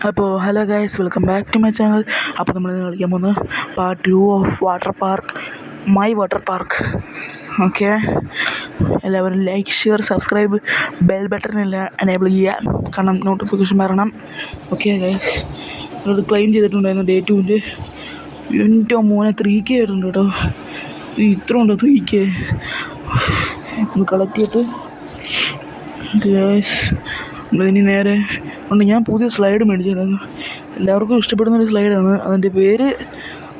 അപ്പോൾ hello guys, welcome back to my channel. അപ്പോൾ നമ്മൾ കളിക്കാൻ പോകുന്നത് part 2 of water park, my water park. Okay, എല്ലാവരും ലൈക്ക്, ഷെയർ, സബ്സ്ക്രൈബ്, ബെൽ ബട്ടണെല്ലാം എനേബിൾ ചെയ്യുക, കാരണം നോട്ടിഫിക്കേഷൻ വരണം. ഓക്കെ ഗൈസ്, നമ്മളത് ക്ലെയിം ചെയ്തിട്ടുണ്ടായിരുന്നു ഡേ 2-ൻ്റെ. എൻ്റെ മോനെ 3K ആയിട്ടുണ്ട് കേട്ടോ. ഇത്ര ഉണ്ടോ 3K? ഒന്ന് കളക്ട് ചെയ്തിട്ട് ഗൈസ് നമ്മളിനി നേരെ ഉണ്ട്. ഞാൻ പുതിയ സ്ലൈഡ് മേടിച്ചിരുന്നു, എല്ലാവർക്കും ഇഷ്ടപ്പെടുന്നൊരു സ്ലൈഡാണ്. അതിൻ്റെ പേര്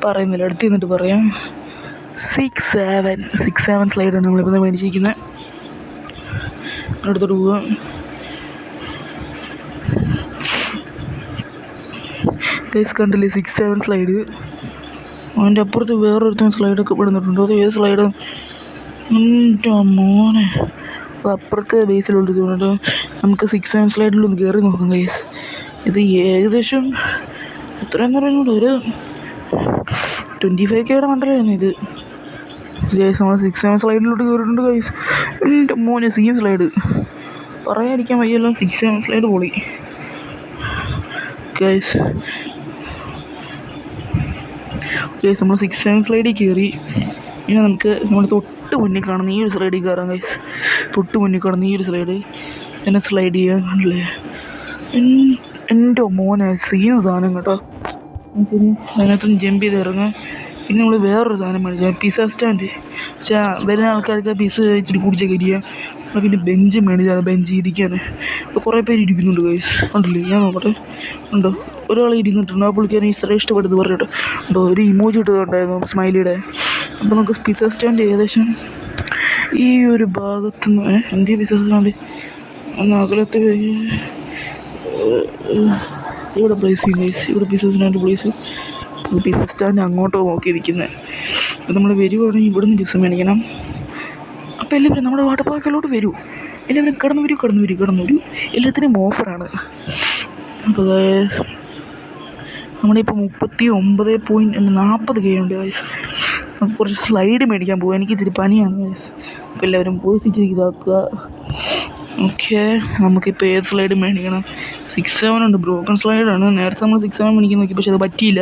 പറയുന്നില്ല, അടുത്ത് നിന്നിട്ട് പറയാം. 6-7 സ്ലൈഡാണ് നമ്മളിപ്പോൾ മേടിച്ചിരിക്കുന്നത്. അടുത്തോട്ട് പോവാം. ഗൈസ് കണ്ടില്ലേ 6-7 സ്ലൈഡ്. അതിൻ്റെ അപ്പുറത്ത് വേറൊരുത്തൻ സ്ലൈഡൊക്കെ പെടുന്നിട്ടുണ്ട്. അത് ഏത് സ്ലൈഡ്? എൻ്റെ മോനെ, അത് അപ്പുറത്തെ ബേസിലുള്ളത് തോന്നിട്ട് നമുക്ക് 6-7 സ്ലൈഡിലൊന്ന് കയറി നോക്കാം ഗൈസ്. ഇത് ഏകദേശം എത്രയെന്ന് പറയുന്നത് ഒരു 25K മണ്ടലായിരുന്നു ഇത് ഗൈസ്. നമ്മൾ 6-7 സ്ലൈഡിലോട്ട് കയറിയിട്ടുണ്ട് ഗൈസ്. എൻ്റെ മോനെ സീൻ സ്ലൈഡ് പറയാതിരിക്കാൻ വയ്യല്ലോ. 6-7 സ്ലൈഡ് പൊളി ഗൈസ്. നമ്മൾ 6-7 സ്ലൈഡിൽ കയറി. ഇനി നമുക്ക് നമ്മൾ തൊട്ട് മുന്നിൽ കാണുന്ന ഈ ഒരു സ്ലൈഡിൽ കയറാം ഗൈസ്. തൊട്ട് മുന്നിൽ കാണുന്ന ഈ ഒരു സ്ലൈഡ് എന്നെ സ്ലൈഡ് ചെയ്യാൻ കണ്ടില്ലേ. എൻ്റെ മോനെ സീൻ സാധനം കേട്ടോ. നമുക്കിനി അതിനകത്തും ജമ്പ് ചെയ്ത് ഇറങ്ങാം. പിന്നെ നമ്മൾ വേറൊരു സാധനം മേടിച്ചാൽ പിസ്സ സ്റ്റാൻഡ്. പക്ഷേ വരുന്ന ആൾക്കാർക്ക് പിസ്സ കഴിച്ചിട്ട് കുടിച്ച കരിയുക. നമ്മൾ പിന്നെ ബെഞ്ച് മേടിച്ചാൽ ബെഞ്ച് ഇരിക്കാൻ. ഇപ്പോൾ കുറേ പേര് ഇരിക്കുന്നുണ്ട് ഗൈസ്. ഉണ്ടല്ലേ, ഞാൻ നോക്കട്ടെ. ഉണ്ടോ, ഒരാൾ ഇരുന്നിട്ടുണ്ട്. ആ പുള്ളിക്കാരൻ ഇത്ര ഇഷ്ടപ്പെടുന്നത് പറഞ്ഞിട്ട് ഉണ്ടോ, ഒരു ഇമോജി ഇട്ടതുണ്ടായിരുന്നു സ്മൈലിയുടെ. അപ്പോൾ നമുക്ക് പിസ്സ സ്റ്റാൻഡ് ഏകദേശം ഈ ഒരു ഭാഗത്തുനിന്ന് ഇന്ത്യ പിസ്സ സ്റ്റാൻഡ് ഒന്ന് അകലത്ത് ഇവിടെ പ്ലേസ് ചെയ്യും ഗൈസ്. ഇവിടെ pizza stand place. Pizza stand അങ്ങോട്ടോ നോക്കിയിരിക്കുന്നത്. അപ്പോൾ നമ്മൾ വരുവാണെങ്കിൽ ഇവിടുന്ന് പിസ്സ മേടിക്കണം. അപ്പോൾ എല്ലാവരും നമ്മുടെ വാട്ടർ പാർക്കിലോട്ട് വരൂ. എല്ലാവരും കടന്നു വരൂ. എല്ലാത്തിനും ഓഫറാണ്. അപ്പോൾ നമ്മളിപ്പോൾ 39.40K ഉണ്ട് ഗൈസ്. നമുക്ക് കുറച്ച് സ്ലൈഡ് മേടിക്കാൻ പോകും. എനിക്ക് ഇച്ചിരി പനിയാണ് ഗൈസ്. അപ്പോൾ എല്ലാവരും പോയി ഇച്ചിരി ഇതാക്കുക. ഓക്കെ, നമുക്കിപ്പോൾ ഏത് സ്ലൈഡ് മേടിക്കണം? 6-7 ഉണ്ട്, ബ്രോക്കൺ സ്ലൈഡാണ്. നേരത്തെ നമ്മൾ 6-7 മേടിക്കാൻ നോക്കി, പക്ഷെ അത് പറ്റിയില്ല.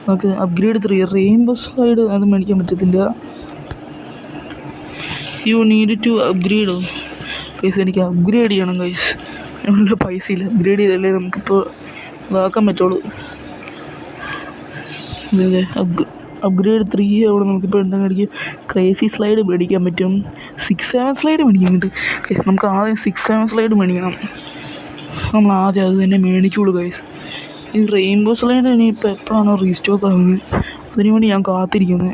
നമുക്ക് അപ്ഗ്രേഡ് 3 റെയിൻബോ സ്ലൈഡ് അത് മേടിക്കാൻ പറ്റത്തില്ല. You need to upgrade guys. എനിക്ക് അപ്ഗ്രേഡ് ചെയ്യണം ഗൈസ്. ഞങ്ങളുടെ പൈസയില്ല. അപ്ഗ്രേഡ് ചെയ്താലേ നമുക്കിപ്പോൾ ഇതാക്കാൻ പറ്റുള്ളൂ. അപ്ഗ്രേഡ് 3 അവിടെ നമുക്കിപ്പോൾ എന്താ മേടിക്കും? ക്രേസി സ്ലൈഡ് മേടിക്കാൻ പറ്റും. 6-7 സ്ലൈഡ് മേടിക്കാൻ കിട്ടും ഗൈസ്. നമുക്ക് ആദ്യം 6-7 സ്ലൈഡ് മേടിക്കണം. നമ്മൾ ആദ്യം അത് തന്നെ മേടിക്കുള്ളൂ ഗൈസ്. ഈ റെയിൻബോ സ്ലൈഡ് ഇനിയിപ്പോൾ എപ്പോഴാണോ റീസ്റ്റോക്ക് ആകുന്നത് അതിനു വേണ്ടി ഞാൻ കാത്തിരിക്കുന്നത്.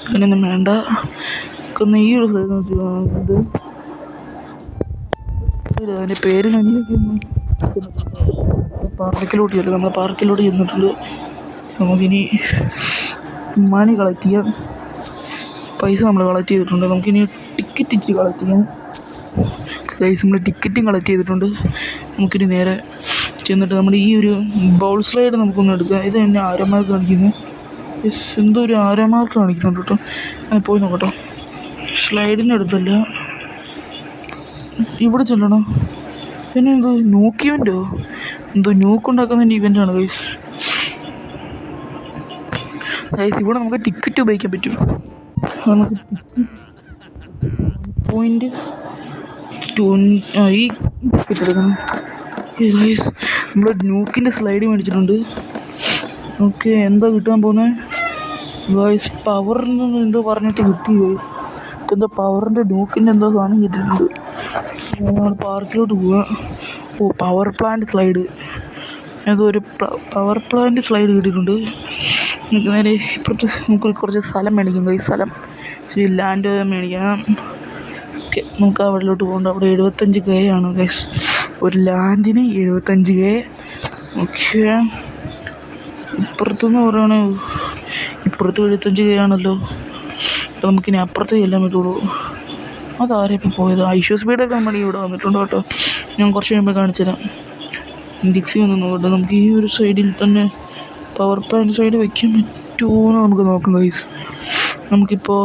അങ്ങനെയൊന്നും വേണ്ട. ഈ ഒരു സ്ലൈഡ് ഇത് അതിൻ്റെ പേര് പാർക്കിലോട്ട് ചെല്ലും. നമ്മൾ പാർക്കിലോട്ട് ചെന്നിട്ടുണ്ട്. നമുക്കിനി മണി കളക്ട് ചെയ്യാം. പൈസ നമ്മൾ കളക്ട് ചെയ്തിട്ടുണ്ട്. നമുക്കിനി ടിക്കറ്റ് ഇച്ചിരി കളക്ട് ചെയ്യാം ഗൈസ്. നമ്മൾ ടിക്കറ്റും കളക്ട് ചെയ്തിട്ടുണ്ട്. നമുക്കിനി നേരെ ചെന്നിട്ട് നമ്മുടെ ഈ ഒരു ബൗൾ സ്ലൈഡ് നമുക്കൊന്ന് എടുക്കാം. ഇത് തന്നെ ആരോമാർക്ക് കാണിക്കുന്നത്. എന്തോ ഒരു ആരോമാർക്ക് കാണിക്കുന്നുണ്ട് കേട്ടോ. ഞാൻ പോയി നോക്കട്ടോ. സ്ലൈഡിൻ്റെ അടുത്തല്ല, ഇവിടെ ചെല്ലണം. പിന്നെ എന്തോ ന്യൂക്ക് ഇവൻ്റോ, എന്തോ ന്യൂക്ക് ഉണ്ടാക്കുന്നതിൻ്റെ ഇവൻ്റാണ് ഗൈസ്. ഇവിടെ നമുക്ക് ടിക്കറ്റ് ഉപയോഗിക്കാൻ പറ്റും. നമുക്ക് ഈ ടിക്കറ്റ് എടുക്കണം ഗൈസ്. നമ്മൾ ന്യൂക്കിൻ്റെ സ്ലൈഡ് മേടിച്ചിട്ടുണ്ട്. ഓക്കെ, എന്താ കിട്ടാൻ പോകുന്നത് ഗൈസ്? പവറിന് എന്തോ പറഞ്ഞിട്ട് കിട്ടി ഗൈസ്. എന്തോ പവറിൻ്റെ ന്യൂക്കിൻ്റെ എന്തോ സാധനം കിട്ടിയിട്ടുണ്ട്. നമ്മൾ പാർക്കിലോട്ട് പോവുക. പവർ പ്ലാന്റ് സ്ലൈഡ്, ഏതോ ഒരു പവർ പ്ലാന്റ് സ്ലൈഡ് കിട്ടിയിട്ടുണ്ട്. നമുക്ക് നേരെ ഇപ്പുറത്ത് നമുക്ക് കുറച്ച് സ്ഥലം മേടിക്കാം ഗൈസ്. സ്ഥലം ലാൻഡ് മേടിക്കണം. ഓക്കെ, നമുക്ക് അവിടെലോട്ട് പോകണ്ട. അവിടെ 75K ആണ് ഗൈസ്. ഒരു ലാൻഡിന് 75K. ഓക്കെ, ഇപ്പുറത്തുനിന്ന് പറയുകയാണെങ്കിൽ ഇപ്പുറത്ത് 75K ആണല്ലോ. അപ്പോൾ നമുക്കിനി അപ്പുറത്ത് ചെല്ലാൻ പറ്റുള്ളൂ. അതാരെ ഇപ്പോൾ പോയത്? ഐഷോ സ്പീഡൊക്കെ നമ്മുടെ ഇവിടെ വന്നിട്ടുണ്ട് കേട്ടോ. ഞാൻ കുറച്ച് കഴിയുമ്പോൾ കാണിച്ചുതരാം. ഡിക്സി ഒന്ന് നോക്കട്ടെ. നമുക്ക് ഈ ഒരു സൈഡിൽ തന്നെ പവർ പ്ലാന്റ് സൈഡ് വയ്ക്കാൻ പറ്റുമോ എന്ന് നമുക്ക് നോക്കാം ഗൈസ്. നമുക്കിപ്പോൾ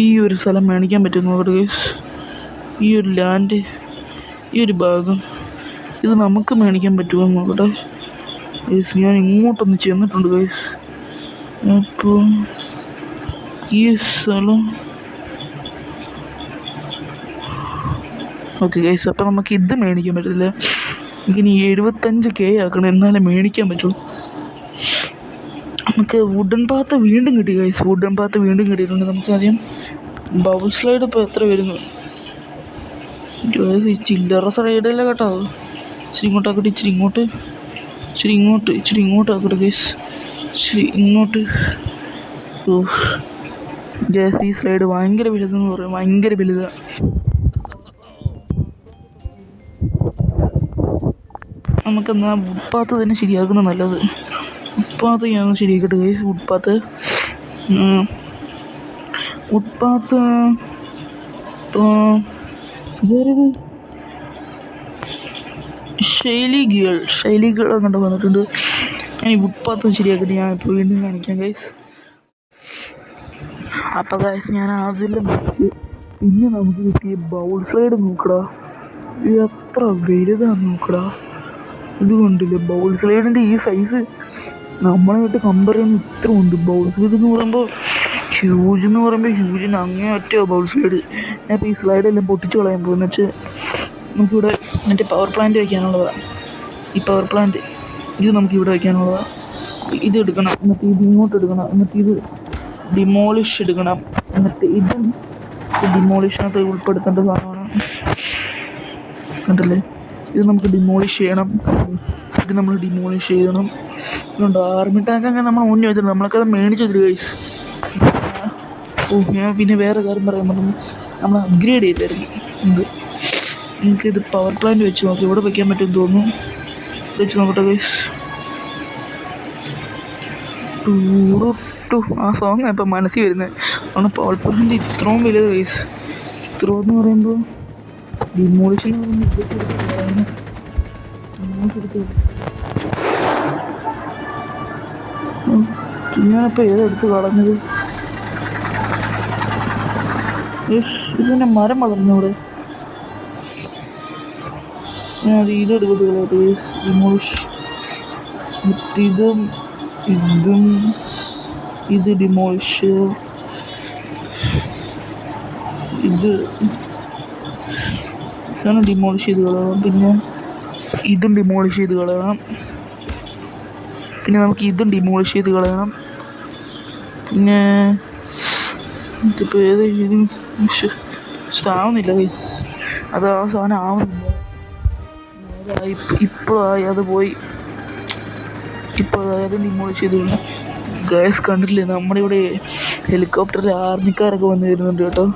ഈ ഒരു സ്ഥലം മേടിക്കാൻ പറ്റും നോക്കട്ടെ ഗൈസ്. ഈ ഒരു ലാൻഡ്, ഈ ഒരു ഭാഗം ഇത് നമുക്ക് മേടിക്കാൻ പറ്റുമോ നോക്കട്ടെ ഗൈസ്. ഞാൻ ഇങ്ങോട്ടൊന്ന് ചെന്നിട്ടുണ്ട് ഗൈസ്. അപ്പോൾ ഈ സ്ഥലം ഓക്കെ ഗൈസ്. അപ്പോൾ നമുക്ക് ഇത് മേടിക്കാൻ പറ്റത്തില്ല. എനിക്കിനി 75K ആക്കണം, എന്നാലേ മേടിക്കാൻ പറ്റുള്ളൂ. നമുക്ക് വുഡൻ പാത്ത് വീണ്ടും കിട്ടി ഗൈസ്. വുഡൻ പാത്ത് വീണ്ടും കിട്ടിയിട്ടുണ്ട്. നമുക്ക് ആദ്യം ബൗൾ സ്ലൈഡ് ഇപ്പോൾ എത്ര വരുന്നു? ഈ ചില്ലറ സ്ലൈഡല്ല കേട്ടോ. ഇച്ചിരി ഇങ്ങോട്ടാക്കട്ടെ, ഇച്ചിരി ഇങ്ങോട്ട്, ഇച്ചിരി ഇങ്ങോട്ട്, ഇച്ചിരി ഇങ്ങോട്ടാക്കട്ടെ ഗൈസ്, ഇച്ചിരി ഇങ്ങോട്ട്. ഓ ഗൈസ്, ഈ സ്ലൈഡ് ഭയങ്കര വലുതെന്ന് പറയും, ഭയങ്കര വലുതാണ്. നമുക്കെന്നാ വുഡ്പാത്ത് തന്നെ ശരിയാക്കുന്നത് നല്ലത്. വുഡ്പാത്ത് ഞാൻ ശരിയാക്കട്ടെ ഗൈസ്. വുഡ്പാത്ത് ഇതൊരു ശൈലി ഗേൾ അങ്ങോട്ട് വന്നിട്ടുണ്ട്. ഞാൻ ഈ വുഡ്പാത്ത് ശരിയാക്കട്ടെ. ഞാൻ ഇപ്പോൾ വീണ്ടും കാണിക്കാം ഗൈസ്. അപ്പോൾ ഗൈസ്, ഞാൻ അതെല്ലാം വെച്ച് പിന്നെ നമുക്ക് കിട്ടിയ ബൗൾ സ്ലൈഡ് നോക്കടാ, എത്ര വലുതാന്ന് നോക്കടാ. ഇത് കണ്ടില്ലേ ബൗൾ സ്ലൈഡിൻ്റെ ഈ സൈസ് നമ്മളായിട്ട് കമ്പയർ ചെയ്യുമ്പോൾ ഇത്ര ഉണ്ട്. ബൗൾ സ്ലൈഡ് എന്ന് പറയുമ്പോൾ ഹ്യൂജിന് അങ്ങേ ഒറ്റ ബൗൾ സ്ലൈഡ്. ഞാൻ ഇപ്പോൾ ഈ സ്ലൈഡെല്ലാം പൊട്ടിച്ച് കളയാൻ പോകുന്നു വെച്ചാൽ നമുക്കിവിടെ മറ്റേ പവർ പ്ലാന്റ് വയ്ക്കാനുള്ളതാണ്. ഈ പവർ പ്ലാന്റ് ഇത് നമുക്കിവിടെ വയ്ക്കാനുള്ളതാണ്. ഇത് എടുക്കണം, എന്നിട്ട് ഇത് ഇങ്ങോട്ട് എടുക്കണം, എന്നിട്ട് ഇത് ഡിമോളിഷ് എടുക്കണം, എന്നിട്ട് ഇതും ഡിമോളിഷിനകത്ത് ഉൾപ്പെടുത്തേണ്ട സാധനമാണ്. കണ്ടല്ലേ, ഇത് നമുക്ക് ഡിമോളിഷ് ചെയ്യണം. ഇത് നമ്മൾ ഡിമോളിഷ് ചെയ്യണം. ഇതുണ്ട് ആർമി ടാങ്കൊക്കെ നമ്മൾ മുന്നേ വെച്ചിട്ടുണ്ട്, നമ്മളൊക്കെ മേടിച്ച് വെച്ചിട്ട് ഗൈസ്. ഞാൻ പിന്നെ വേറെ കാര്യം പറയാൻ പറഞ്ഞു, നമ്മൾ അപ്ഗ്രേഡ് ചെയ്തായിരുന്നു. നമുക്കിത് പവർ പ്ലാന്റ് വെച്ച് നോക്കി ഇവിടെ വയ്ക്കാൻ പറ്റുമെന്ന് തോന്നുന്നു. വെച്ച് നോക്കട്ടെ ഗൈസ്. ആ സോങ് ഇപ്പം മനസ്സിൽ വരുന്നത് ആണ്. പവർ പ്ലാന്റ് ഇത്രയും വലുത് ഗൈസ്. ഇത്രയും എന്ന് പറയുമ്പോൾ ഡിമോളിഷൻ ഞാനിപ്പോൾ ഏതെടുത്ത് കളഞ്ഞത്? ഇതിൻ്റെ മരം വളർന്നവിടെ. ഞാൻ ഇതെടുക്കട്ടെ ഡിമോളിഷ്. ഇതും ഇതും ഇത് ഡിമോളിഷ്, ഇത് ഇതാണ് ഡിമോളിഷ് ചെയ്ത് കളയണം. പിന്നെ ഇതും ഡിമോളിഷ് ചെയ്ത് കളയണം. പിന്നെ നമുക്ക് ഇതും ഡിമോളിഷ് ചെയ്ത് കളയണം. പിന്നെ ഇതിപ്പോൾ ഏത് ഇത് ആവുന്നില്ല ഗൈസ്. അത് ആ സാധനം ആവുന്നില്ല. ഇപ്പോഴായി അത് പോയി. ഇപ്പോൾ അതായത് ഡിമോളിഷ് ചെയ്ത് കളയണം ഗൈസ്. കണ്ടിട്ടില്ലേ, നമ്മുടെ ഇവിടെ ഹെലികോപ്റ്ററിൽ ആർമിക്കാരൊക്കെ വന്ന് വരുന്നുണ്ട് കേട്ടോ.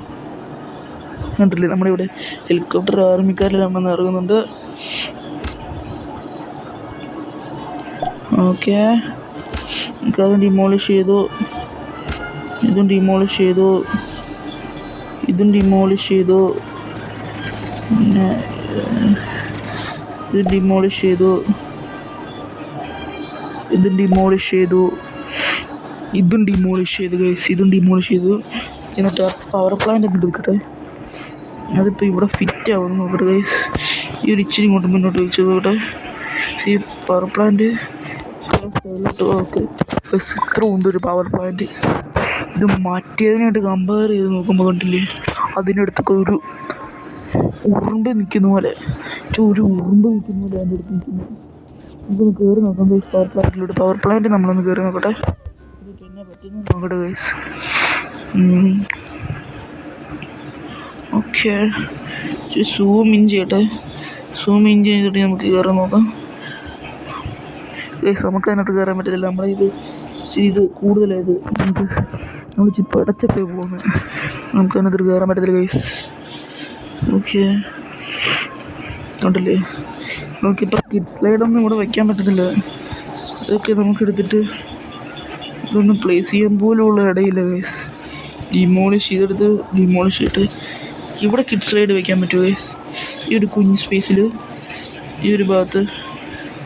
കണ്ടില്ലേ, നമ്മുടെ ഇവിടെ ഹെലികോപ്റ്റർ ആർമിക്കാരെല്ലാം വന്ന് ഇറങ്ങുന്നുണ്ട്. ഓക്കെ, നമുക്കതും ഡിമോളിഷ് ചെയ്തു. ഇതും ഡിമോളിഷ് ചെയ്തു. ഇതും ഡിമോളിഷ് ചെയ്തു. പിന്നെ ഇത് ഡിമോളിഷ് ചെയ്തു. ഇതും ഡിമോളിഷ് ചെയ്തു. ഇതും ഡിമോളിഷ് ചെയ്തു ഗൈസ്. ഇതും ഡിമോളിഷ് ചെയ്തു. എന്നിട്ട് ആ പവർ പ്ലാന്റ് ഒക്കെ എടുക്കട്ടെ. അതിപ്പോൾ ഇവിടെ ഫിറ്റ് ആവുമെന്ന് നോക്കട്ടെ ഗൈസ്. ഈ ഒരു ഇച്ചിരി ഇങ്ങോട്ട് മുന്നോട്ട് വെച്ച് നോക്കട്ടെ. ഈ പവർ പ്ലാന്റ് ഓക്കെ. ബസ് ഇത്ര ഉണ്ട് ഒരു പവർ പ്ലാന്റ്. ഇത് മാറ്റിയതിനായിട്ട് കമ്പയർ ചെയ്ത് നോക്കുമ്പോൾ കണ്ടില്ലേ, അതിനടുത്തൊക്കെ ഒരു ഉറുമ്പ് നിൽക്കുന്ന പോലെ, ഒരു ഉറുമ്പ് നിൽക്കുന്ന പോലെ അതിൻ്റെ അടുത്ത് നിൽക്കുന്നു. നമുക്കൊന്ന് കയറി നോക്കാം ഗൈസ്. പവർ പ്ലാന്റിലൂടെ പവർ പ്ലാന്റ് നമ്മളൊന്ന് കയറി നോക്കട്ടെ. ഇത് പിന്നെ പറ്റുന്ന നോക്കട്ടെ ഗൈസ്. ഓക്കെ, സൂം ഇൻ ചെയ്യട്ടെ. സൂം ഇൻ ചെയ്തിട്ട് നമുക്ക് കയറി നോക്കാം ഗൈസ്. നമുക്ക് അതിനകത്ത് കയറാൻ പറ്റത്തില്ല. ഇത് കൂടുതലായത് നമ്മൾ പടച്ചൊക്കെ പോകുന്നത്. നമുക്ക് അതിനകത്ത് കയറാൻ പറ്റത്തില്ല ഗൈസ്. ഓക്കെ, കണ്ടില്ലേ, നമുക്കിപ്പോൾ കിഡ് സ്ലൈഡൊന്നും ഇവിടെ വയ്ക്കാൻ പറ്റത്തില്ല. അതൊക്കെ നമുക്കെടുത്തിട്ട് ഇതൊന്നും പ്ലേസ് ചെയ്യാൻ പോലുള്ള ഇടയില്ല ഗൈസ്. ഡിമോളിഷ് ചെയ്തെടുത്ത് ഡിമോളിഷ് ചെയ്തിട്ട് ഇവിടെ കിഡ് സ്ലൈഡ് വയ്ക്കാൻ പറ്റുമോ ഗൈസ്? ഈ ഒരു കുഞ്ഞ് സ്പേസിൽ ഈ ഒരു ഭാഗത്ത്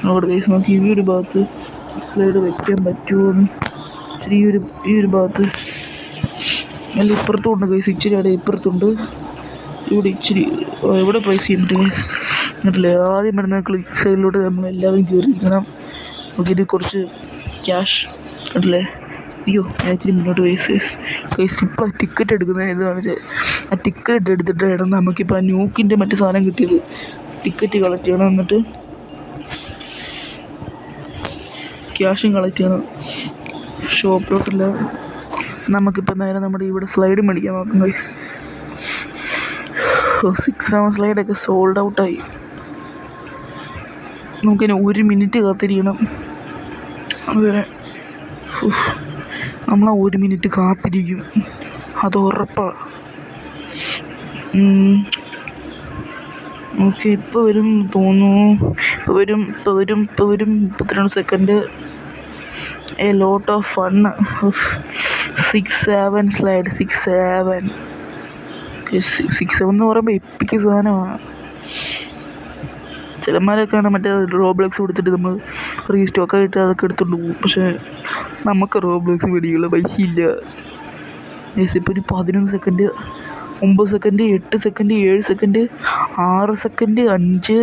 നോക്കട്ടെ ഗൈസ്. നമുക്ക് ഈ ഒരു ഭാഗത്ത് സ്ലൈഡ് വയ്ക്കാൻ പറ്റുമോ എന്ന്. ഈ ഒരു ഭാഗത്ത് അല്ല, ഇപ്പുറത്തും ഉണ്ട് ഗൈസ്. ഇച്ചിരി അവിടെ ഇപ്പുറത്തുണ്ട്. ഇവിടെ ഇച്ചിരി ഇവിടെ പ്ലേസ് ചെയ്യാൻ പറ്റും ഗൈസ്. എന്നിട്ടില്ലേ ആദ്യം വരുന്ന ക്ലിക്ക് സൈഡിലോട്ട് നമ്മളെല്ലാവരും കയറിയിരിക്കണം. നോക്കിയിട്ട് കുറച്ച് ക്യാഷ് കണ്ടില്ലേ. അയ്യോ ഞാൻ ഇച്ചിരി മുന്നോട്ട് കേസ് ഇപ്പോൾ ടിക്കറ്റ് എടുക്കുന്നത് ഇതാണ്. ആ ടിക്കറ്റ് എടുത്തിട്ടാണ് നമുക്കിപ്പോൾ ആ ന്യൂക്കിൻ്റെ മറ്റു സാധനം കിട്ടിയത്. ടിക്കറ്റ് കളക്ട് ചെയ്യണം, എന്നിട്ട് ക്യാഷും കളക്ട് ചെയ്യണം. ഷോപ്പിലോട്ടില്ല. നമുക്കിപ്പോൾ നേരെ നമ്മുടെ ഇവിടെ സ്ലൈഡ് മേടിക്കാൻ നോക്കാം ഗൈസ്. 6 സ്ലൈഡൊക്കെ സോൾഡ് ഔട്ടായി. നമുക്കിനി 1 മിനിറ്റ് കാത്തിരിക്കണം. അതുവരെ നമ്മളാ 1 മിനിറ്റ് കാത്തിരിക്കും, അത് ഉറപ്പാണ്. ഓക്കെ ഇപ്പോൾ വരും തോന്നുന്നു. ഇപ്പോൾ വരും 32 second. A lot of fun. 6-7 slide. 6-7 എന്ന് പറയുമ്പോൾ എപ്പിക്ക് സാധനമാണ്. ചിലന്മാരൊക്കെയാണ് മറ്റേ റോബ്ലോക്സ് കൊടുത്തിട്ട് നമ്മൾ റീസ്റ്റോക്ക് ആയിട്ട് അതൊക്കെ എടുത്തുകൊണ്ട് പോകും. പക്ഷേ നമുക്ക് റോബ്ലോക്സ് മേടിയുള്ള പൈസ ഇല്ല. ഇപ്പോൾ ഒരു 11 second, 9 second, 8 second, 7 second, 6 second, 5,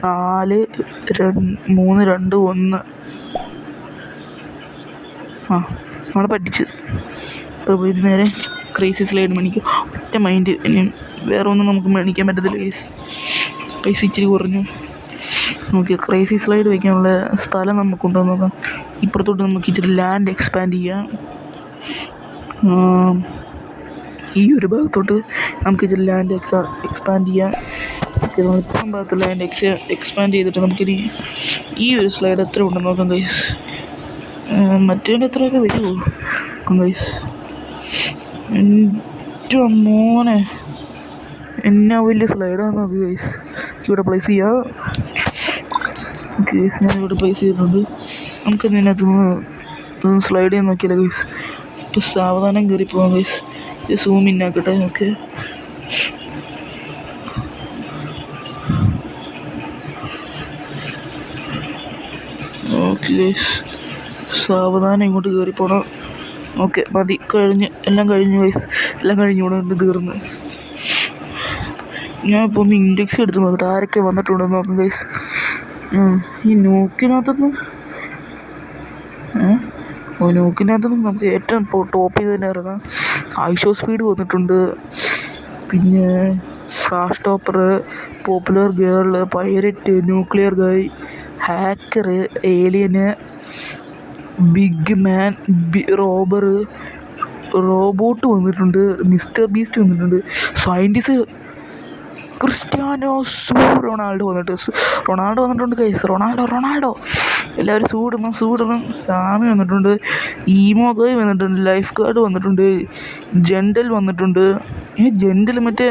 4, 3, 2, 1. നമ്മളെ പറ്റിച്ച്. ഇപ്പോൾ ഇത് നേരെ ക്രേസി സ്ലൈഡ് മേടിക്കും. ഒറ്റ മൈൻഡ്. ഇനി വേറെ ഒന്നും നമുക്ക് മേടിക്കാൻ പറ്റത്തില്ല. പൈസ ഇച്ചിരി കുറഞ്ഞു. നോക്കി ക്രേസി സ്ലൈഡ് വയ്ക്കാനുള്ള സ്ഥലം നമുക്കുണ്ടോ നോക്കാം. ഇപ്പുറത്തോട്ട് നമുക്ക് ഇച്ചിരി ലാൻഡ് എക്സ്പാൻഡ് ചെയ്യാം. ഈ ഒരു ഭാഗത്തോട്ട് നമുക്ക് ഇച്ചിരി ലാൻഡ് എക്സ്പാൻഡ് ചെയ്യാം. ഇപ്പം ഭാഗത്ത് ലാൻഡ് എക്സ്പാൻഡ് ചെയ്തിട്ട് നമുക്കിനി ഈ ഒരു സ്ലൈഡ് എത്ര ഉണ്ടെന്ന് നോക്കാം ഗൈസ്. മറ്റേൻ്റെ എത്രയൊക്കെ വരുമോ ഗൈസ്? എൻ്റെ മോനെ എന്നാ വലിയ സ്ലൈഡാണ് നോക്ക് ഗൈസ്. ഇവിടെ പ്ലേസ് ചെയ്യാം. ഓക്കെ ഞാനിവിടെ പ്ലേസ് ചെയ്തിട്ടുണ്ട്. നമുക്ക് ഇതിനകത്ത് സ്ലൈഡ് ചെയ്യാൻ നോക്കിയാലോ ഗൈസ്. ഇപ്പോൾ സാവധാനം കയറി പോകാം ഗൈസ്. ഇത് സൂം ഇൻ ആക്കട്ടെ. ഓക്കെ ഓക്കെ ഗൈസ്, സാവധാനം ഇങ്ങോട്ട് കയറി പോകണം. ഓക്കെ മതി, എല്ലാം കഴിഞ്ഞു ഗൈസ്. എല്ലാം കഴിഞ്ഞു. ഇവിടെ ഉണ്ട്, തീർന്ന്. ഞാൻ ഇപ്പോൾ ഒന്ന് ഇൻഡെക്സ് എടുത്ത് നോക്കട്ടെ ആരൊക്കെ വന്നിട്ടുണ്ടെന്ന് നോക്കാം ഗൈസ്. ഈ നോക്കിനകത്തൊന്നും നമുക്ക് ഏറ്റവും ടോപ്പ് ചെയ്ത് തന്നെ ഇറങ്ങാം. ഐഷോ സ്പീഡ് വന്നിട്ടുണ്ട്. പിന്നെ flash topper, popular girl, pirate, nuclear guy, hacker, alien, big man, robber, robot വന്നിട്ടുണ്ട്, മിസ്റ്റർ ബീസ്റ്റ് വന്നിട്ടുണ്ട്, സയൻറ്റിസ്റ്റ്, ക്രിസ്ത്യാനോ, റൊണാൾഡോ വന്നിട്ടുണ്ട് ഗൈസ്. റൊണാൾഡോ എല്ലാവരും സൂടിടണം. സാമി വന്നിട്ടുണ്ട്, ഈമോ ഗായ് വന്നിട്ടുണ്ട്, ലൈഫ് ഗാർഡ് വന്നിട്ടുണ്ട്, ജെൻഡൽ വന്നിട്ടുണ്ട്. ജെൻഡൽ മറ്റേ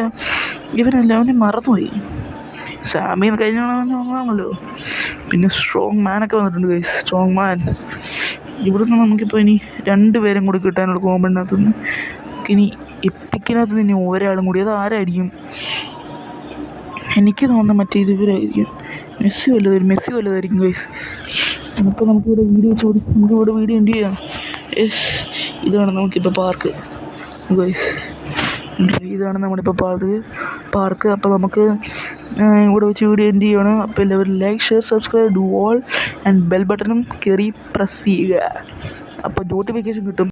ഇവനെല്ലാവരും മറന്നുപോയി. സാമി കഴിഞ്ഞാണല്ലോ. പിന്നെ സ്ട്രോങ് മാനൊക്കെ വന്നിട്ടുണ്ട് ഗൈസ്. സ്ട്രോങ് മാൻ. ഇവിടുന്ന് നമുക്കിപ്പോൾ ഇനി 2 പേരും കൂടി കിട്ടാനുള്ള കോമ്പൗണ്ടിനകത്തുനിന്ന് ഇനി എപ്പിക്കിനകത്ത് നിന്ന് ഒരാളും കൂടി. അത് ആരായിരിക്കും? എനിക്ക് തോന്നുന്ന മറ്റേ ഇതുവരായിരിക്കും. Messi വല്ലതായിരിക്കും guys. അപ്പോൾ നമുക്കിവിടെ വീഡിയോ എന്ത് ചെയ്യാം. ഇതാണ് നമുക്കിപ്പോൾ പാർക്ക് ഗൈസ്. ഇതാണ് നമ്മളിപ്പോൾ പാർക്ക്. അപ്പോൾ നമുക്ക് ഇവിടെ വെച്ച് വീഡിയോ എൻഡ് ചെയ്യണം. അപ്പോൾ എല്ലാവരും like, share, subscribe, do all and bell ബട്ടണും കയറി പ്രസ് ചെയ്യുക. അപ്പോൾ നോട്ടിഫിക്കേഷൻ കിട്ടും.